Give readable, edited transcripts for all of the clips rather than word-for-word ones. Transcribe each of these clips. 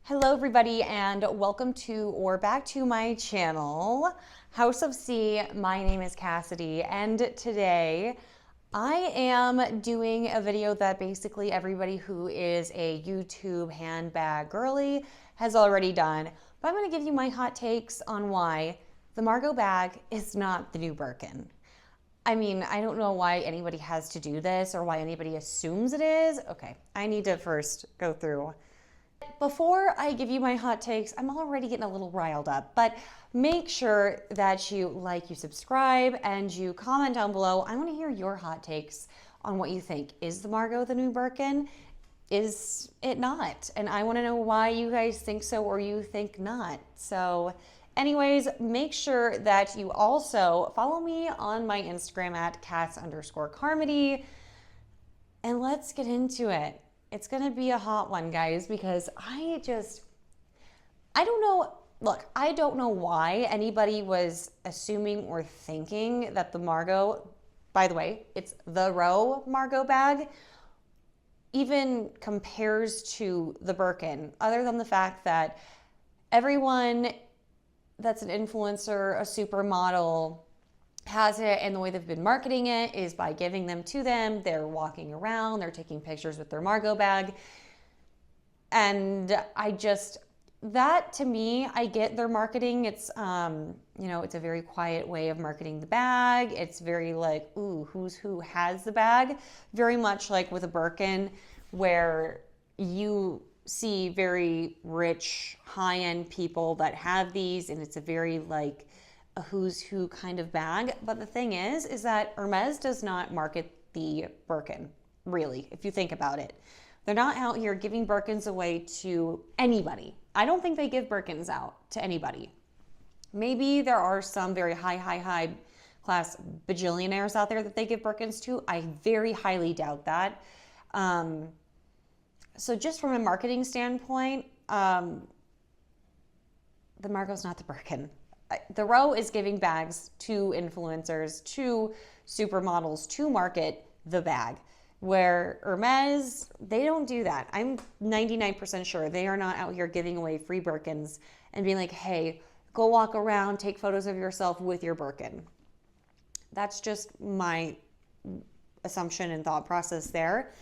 Hello everybody and welcome to or back to my channel, House of C. My name is Cassidy and today I am doing a video that basically everybody who is a YouTube handbag girly has already done, but I'm going to give you my hot takes on why the Margaux bag is not the new Birkin. I mean, I don't know why anybody has to do this or why anybody assumes it is. Okay, I need to first go through. Before I give you my hot takes, I'm already getting a little riled up, but make sure that you like, you subscribe, and you comment down below. I want to hear your hot takes on what you think. Is the Margaux the new Birkin? Is it not? And I want to know why you guys think so or you think not. So anyways, make sure that you also follow me on my Instagram at cats_carmody, and let's get into it. It's going to be a hot one, guys, because I don't know. Look, I don't know why anybody was assuming or thinking that the Margaux, by the way, it's the Row Margaux bag, even compares to the Birkin, other than the fact that everyone that's an influencer, a supermodel, has it, and the way they've been marketing it is by giving them to them. They're walking around, they're taking pictures with their Margaux bag. And that to me, I get their marketing. It's, it's a very quiet way of marketing the bag. It's very like, ooh, who has the bag? Very much like with a Birkin, where you see very rich, high-end people that have these, and it's a very like, a who's who kind of bag. But the thing is that Hermes does not market the Birkin, really, if you think about it. They're not out here giving Birkins away to anybody. I don't think they give Birkins out to anybody. Maybe there are some very high class bajillionaires out there that they give Birkins to. I very highly doubt that. So just from a marketing standpoint, the Margaux's not the Birkin. The Row is giving bags to influencers, to supermodels, to market the bag, where Hermes, they don't do that. I'm 99% sure they are not out here giving away free Birkins and being like, hey, go walk around, take photos of yourself with your Birkin. That's just my assumption and thought process there.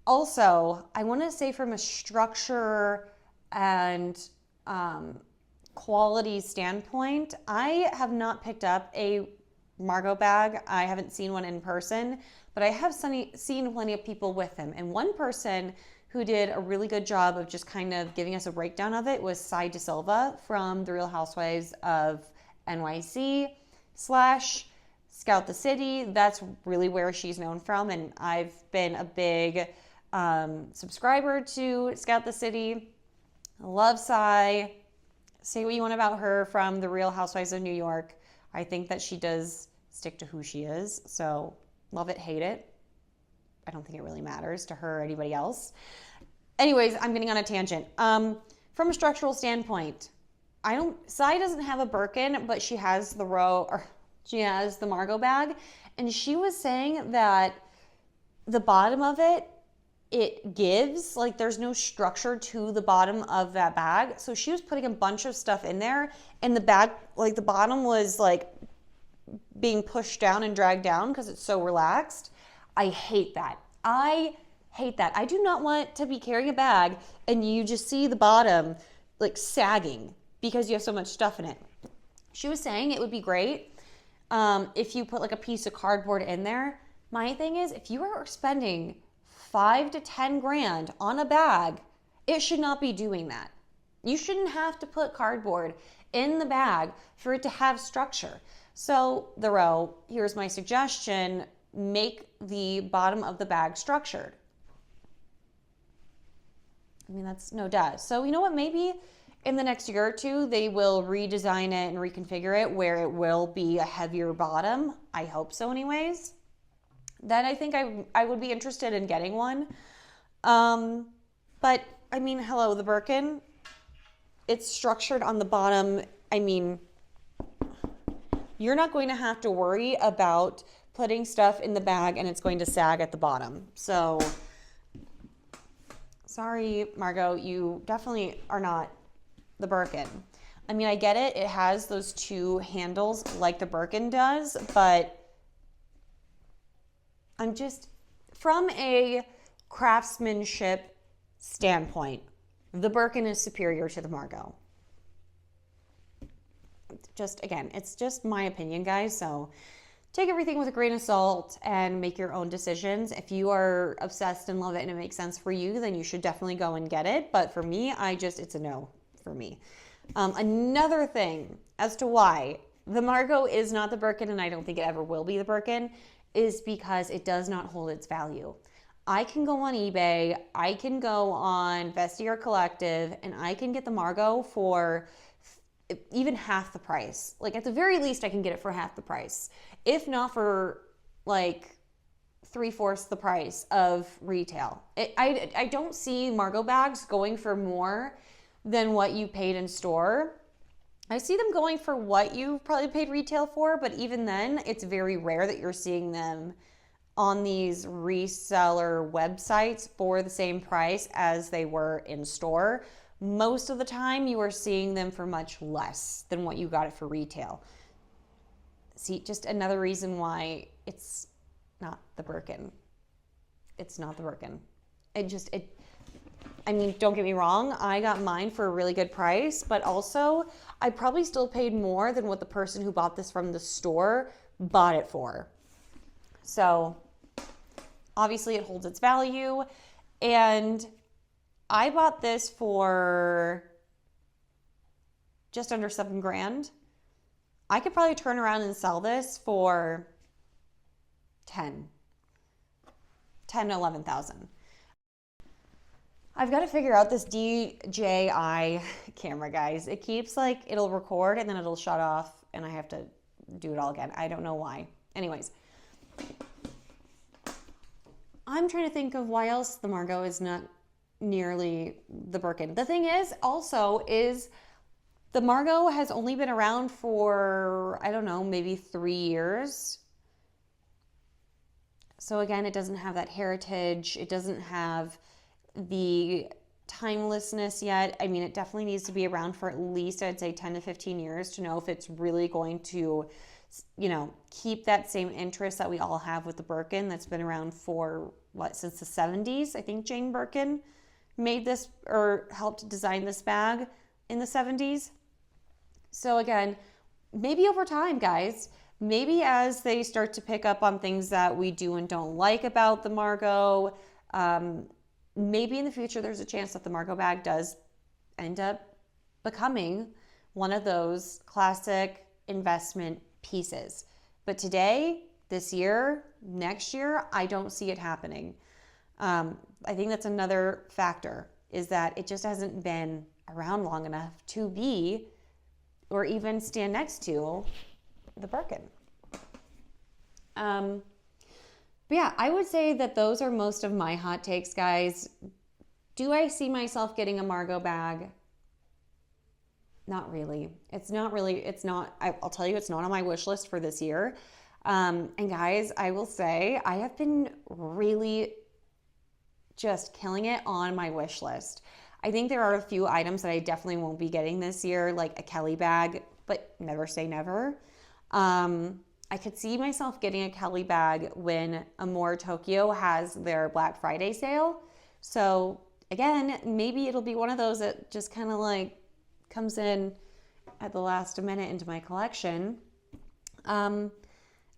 Also, I want to say from a structure and quality standpoint, I have not picked up a Margaux bag. I haven't seen one in person, but I have seen plenty of people with them. And one person who did a really good job of just kind of giving us a breakdown of it was Sai De Silva from The Real Housewives of NYC / Scout the City. That's really where she's known from. And I've been a big subscriber to Scout the City. I love Sai. Say what you want about her from The Real Housewives of New York. I think that she does stick to who she is. So love it, hate it. I don't think it really matters to her or anybody else. Anyways, I'm getting on a tangent. From a structural standpoint, Sai doesn't have a Birkin, but she has the Row, or she has the Margaux bag. And she was saying that the bottom of it gives, like there's no structure to the bottom of that bag. So she was putting a bunch of stuff in there and the bag, like the bottom was like being pushed down and dragged down because it's so relaxed. I hate that. I hate that. I do not want to be carrying a bag and you just see the bottom like sagging because you have so much stuff in it. She was saying it would be great if you put like a piece of cardboard in there. My thing is, if you are spending $5 to $10 grand on a bag, it should not be doing that. You shouldn't have to put cardboard in the bag for it to have structure. So the Row, here's my suggestion, make the bottom of the bag structured. I mean, that's no doubt. So you know what, maybe in the next year or two, they will redesign it and reconfigure it where it will be a heavier bottom. I hope so anyways. Then I think I would be interested in getting one. But I mean, hello, the Birkin, it's structured on the bottom. I mean, you're not going to have to worry about putting stuff in the bag and it's going to sag at the bottom. So sorry, Margaux, you definitely are not the Birkin. I mean, I get it. It has those two handles like the Birkin does, but I'm just, from a craftsmanship standpoint, the Birkin is superior to the Margaux. Just, again, it's just my opinion, guys. So take everything with a grain of salt and make your own decisions. If you are obsessed and love it and it makes sense for you, then you should definitely go and get it. But for me, it's a no for me. Another thing as to why the Margaux is not the Birkin, and I don't think it ever will be the Birkin, is because it does not hold its value. I can go on eBay, I can go on Vestiaire Collective, and I can get the Margaux for even half the price. Like, at the very least, I can get it for half the price, if not for like 3/4 the price of retail. I don't see Margaux bags going for more than what you paid in store. I see them going for what you probably paid retail for, but even then, it's very rare that you're seeing them on these reseller websites for the same price as they were in store. Most of the time, you are seeing them for much less than what you got it for retail. See, just another reason why it's not the Birkin. It's not the Birkin. I mean, don't get me wrong, I got mine for a really good price, but also I probably still paid more than what the person who bought this from the store bought it for. So obviously it holds its value, and I bought this for just under $7,000. I could probably turn around and sell this for 10 to 11,000. I've got to figure out this DJI camera, guys. It keeps like, it'll record and then it'll shut off and I have to do it all again. I don't know why. Anyways, I'm trying to think of why else the Margaux is not nearly the Birkin. The thing is also is the Margaux has only been around for, I don't know, maybe 3 years. So again, it doesn't have that heritage. It doesn't have the timelessness yet. I mean, it definitely needs to be around for at least, I'd say, 10 to 15 years to know if it's really going to, you know, keep that same interest that we all have with the Birkin that's been around for, what, since the 70s? I think Jane Birkin made this or helped design this bag in the 70s. So again, maybe over time, guys, maybe as they start to pick up on things that we do and don't like about the Margaux, maybe in the future there's a chance that the Margaux bag does end up becoming one of those classic investment pieces. But today, this year, next year, I don't see it happening. I think that's another factor, is that it just hasn't been around long enough to be or even stand next to the Birkin. But yeah, I would say that those are most of my hot takes, guys. Do I see myself getting a Margaux bag? Not really. I'll tell you, it's not on my wish list for this year. And guys, I will say I have been really just killing it on my wish list. I think there are a few items that I definitely won't be getting this year, like a Kelly bag, but never say never. I could see myself getting a Kelly bag when Amore Tokyo has their Black Friday sale. So again, maybe it'll be one of those that just kind of like comes in at the last minute into my collection.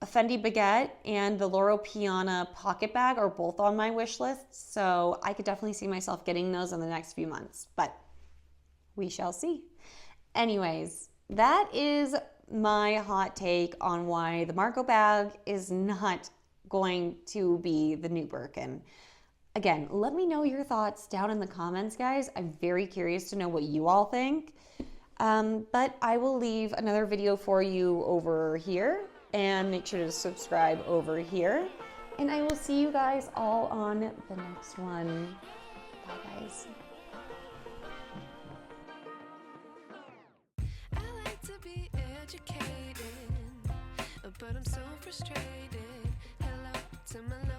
A Fendi baguette and the Loro Piana pocket bag are both on my wish list. So I could definitely see myself getting those in the next few months, but we shall see. Anyways, that is my hot take on why the Margaux bag is not going to be the new Birkin. Again, let me know your thoughts down in the comments, guys. I'm very curious to know what you all think. But I will leave another video for you over here, and make sure to subscribe over here. And I will see you guys all on the next one. Bye, guys. But I'm so frustrated. Hello to my